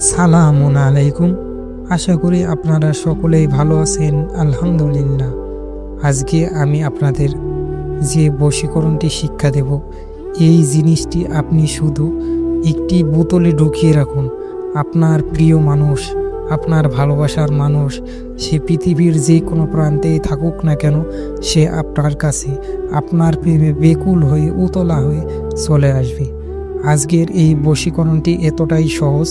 সালামুন আলাইকুম। আশা করি আপনারা সকলেই ভালো আছেন। আলহামদুলিল্লাহ। আজকে আমি আপনাদের যে বশীকরণটি শিক্ষা দেব, এই জিনিসটি আপনি শুধু একটি বোতলে ঢুকিয়ে রাখুন। আপনার প্রিয় মানুষ, আপনার ভালোবাসার মানুষ, সে পৃথিবীর যে কোনো প্রান্তেই থাকুক না কেন, সে আপনার কাছে আপনার প্রেমে বেকুল হয়ে উতলা হয়ে চলে আসবে। আজকের এই বশীকরণটি এতটাই সহজ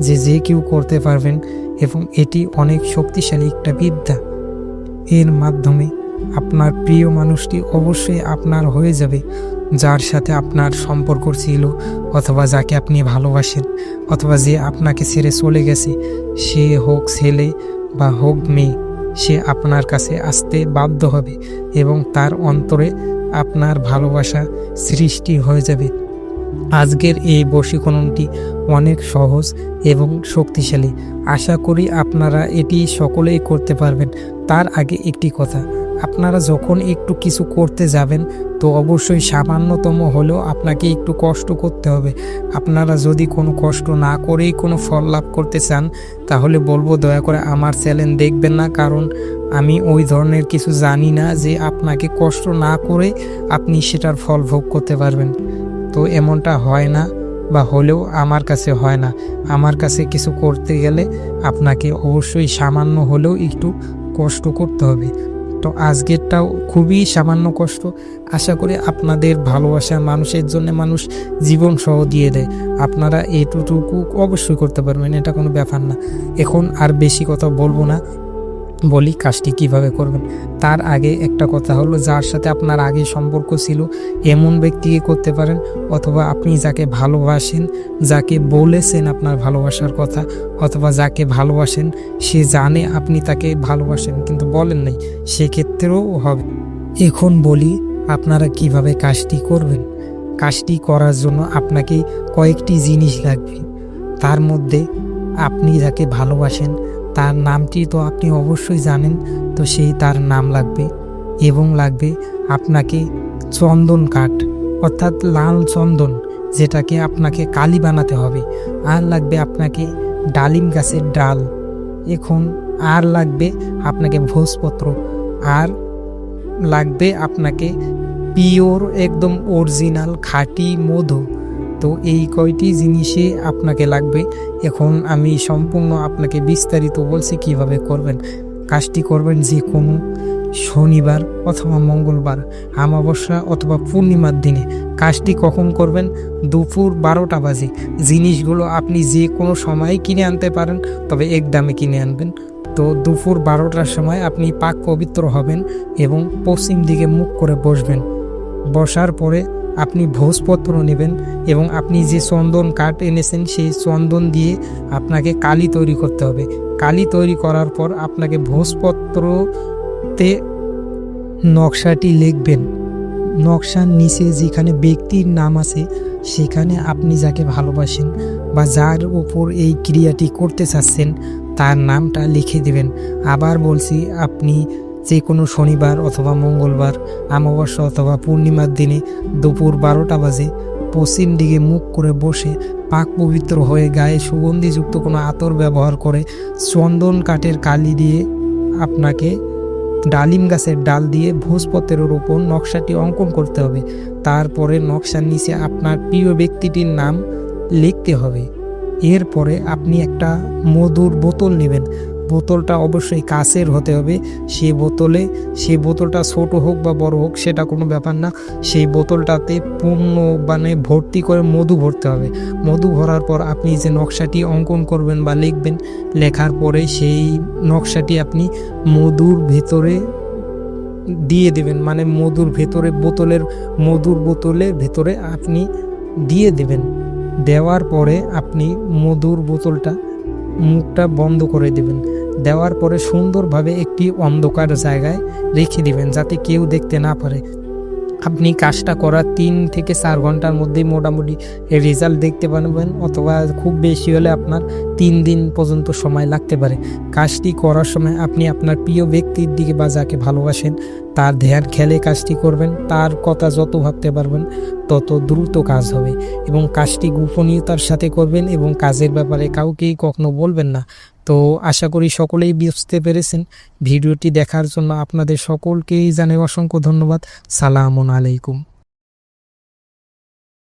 যে যে কেউ করতে পারবেন এবং এটি অনেক শক্তিশালী একটা বিদ্যা। এর মাধ্যমে আপনার প্রিয় মানুষটি অবশ্যই আপনার হয়ে যাবে, যার সাথে আপনার সম্পর্ক ছিল অথবা যাকে আপনি ভালোবাসেন, অথবা যে আপনাকে ছেড়ে চলে গেছে, সে হোক ছেলে বা হোক মেয়ে, সে আপনার কাছে আসতে বাধ্য হবে এবং তার অন্তরে আপনার ভালোবাসা সৃষ্টি হয়ে যাবে। আজকের এই বশীকরণটি অনেক সহজ এবং শক্তিশালী। আশা করি আপনারা এটি সকলেই করতে পারবেন। তার আগে একটি কথা, আপনারা যখন একটু কিছু করতে যাবেন তো অবশ্যই সামান্যতম হলেও আপনাকে একটু কষ্ট করতে হবে। আপনারা যদি কোনো কষ্ট না করেই কোনো ফল লাভ করতে চান, তাহলে বলবো দয়া করে আমার চ্যানেল দেখবেন না, কারণ আমি ওই ধরনের কিছু জানি না যে আপনাকে কষ্ট না করে আপনি সেটার ফল ভোগ করতে পারবেন। তো এমনটা হয় না, বা হলেও আমার কাছে হয় না। আমার কাছে কিছু করতে গেলে আপনাকে অবশ্যই সামান্য হলেও একটু কষ্ট করতে হবে। তো আজকেরটাও খুবই সামান্য কষ্ট। আশা করি আপনাদের ভালোবাসা মানুষের জন্য মানুষ জীবন সহ দিয়ে দেয়, আপনারা এটুকু অবশ্যই করতে পারবেন, এটা কোনো ব্যাপার না। এখন আর বেশি কথা বলবো না, বলি কাজটি কিভাবে করবেন। তার আগে একটা কথা হলো, যার সাথে আপনার আগে সম্পর্ক ছিল এমন ব্যক্তিকে করতে পারেন, অথবা আপনি যাকে ভালোবাসেন, যাকে বলেছেন আপনার ভালোবাসার কথা, অথবা যাকে ভালোবাসেন সে জানে আপনি তাকে ভালোবাসেন কিন্তু বলেন নাই, সেক্ষেত্রেও হবে। এখন বলি আপনারা কিভাবে কাজটি করবেন। কাজটি করার জন্য আপনাকে কয়েকটি জিনিস লাগবে। তার মধ্যে আপনি যাকে ভালোবাসেন তার নামটি তো আপনি অবশ্যই জানেন, তো সেই তার নাম লাগবে। এবং লাগবে আপনাকে চন্দন কাঠ, অর্থাৎ লাল চন্দন, যেটাকে আপনাকে কালি বানাতে হবে। আর লাগবে আপনাকে ডালিম গাছের ডাল। এখন আর লাগবে আপনাকে ভোজপত্র। আর লাগবে আপনাকে পিওর একদম অরিজিনাল খাঁটি মধু। তো এই কয়টি জিনিসে আপনাকে লাগবে। এখন আমি সম্পূর্ণ আপনাকে বিস্তারিত বলছি কিভাবে করবেন। কাজটি করবেন যে কোনো শনিবার অথবা মঙ্গলবার, অমাবস্যা অথবা পূর্ণিমার দিনে। কাজটি কখন করবেন? দুপুর 12টা বাজে। জিনিসগুলো আপনি যে কোনো সময় কিনে আনতে পারেন, তবে একদমে কিনে আনবেন। তো দুপুর 12টার সময় আপনি পাক পবিত্র হবেন এবং পশ্চিম দিকে মুখ করে বসবেন। বসার পরে আপনি ভোজপত্র নেবেন এবং আপনি যে চন্দন কাঠ এনেছেন সেই চন্দন দিয়ে আপনাকে কালি তৈরি করতে হবে। কালি তৈরি করার পর আপনাকে ভোজপত্রতে নকশাটি লিখবেন। নকশার নিচে যেখানে ব্যক্তির নাম আছে সেখানে আপনি যাকে ভালোবাসেন বা যার উপর এই ক্রিয়াটি করতে চাচ্ছেন তার নামটা লিখে দেবেন। আবার বলছি, আপনি যে কোনো শনিবার অথবা মঙ্গলবার, অমাবস্যা অথবা পূর্ণিমার দিনে দুপুর 12টা বাজে পশ্চিম দিকে মুখ করে বসে পাক পবিত্র হয়ে গায়ে সুগন্ধিযুক্ত কোনো আতর ব্যবহার করে চন্দন কাঠের কালি দিয়ে আপনাকে ডালিম গাছের ডাল দিয়ে ভোজপত্রের ওপর নকশাটি অঙ্কন করতে হবে। তারপরে নকশার নিচে আপনার প্রিয় ব্যক্তিটির নাম লিখতে হবে। এরপরে আপনি একটা মধুর বোতল নেবেন। বোতলটা অবশ্যই কাচের হতে হবে। সেই বোতলটা ছোট হোক বা বড় হোক সেটা কোনো ব্যাপার না। সেই বোতলটাতে পূর্ণ ভর্তি করে মধু ভরতে হবে। মধু ভরার পর আপনি যে নকশাটি অঙ্কন করবেন বা লিখবেন, লেখার পরে সেই নকশাটি আপনি মধুর ভেতরে দিয়ে দেবেন। মধুর বোতলের ভেতরে আপনি দিয়ে দেবেন। দেওয়ার পরে আপনি মধুর বোতলটা মুখটা বন্ধ করে দেবেন। দেওয়ার পরে সুন্দরভাবে একটি অন্ধকার জায়গায় রেখে দিবেন যাতে কেউ দেখতে না পারে। আপনি কাজটা করার 3 থেকে 4 ঘন্টার মধ্যেই মোটামুটি রেজাল্ট দেখতে পারবেন, অথবা খুব বেশি হলে আপনার 3 দিন পর্যন্ত সময় লাগতে পারে। কাজটি করার সময় আপনি আপনার প্রিয় ব্যক্তির দিকে বা যাকে ভালোবাসেন তার ধ্যান খেলে কাজটি করবেন। তার কথা যত ভাবতে পারবেন তত দ্রুত কাজ হবে, এবং কাজটি গোপনীয়তার সাথে করবেন এবং কাজের ব্যাপারে কাউকেই কখনো বলবেন না। তো আশা করি সকলেই বুঝতে পেরেছেন। ভিডিওটি দেখার জন্য আপনাদের সকলকেই জানাই অসংখ্য ধন্যবাদ। সালামুন আলাইকুম।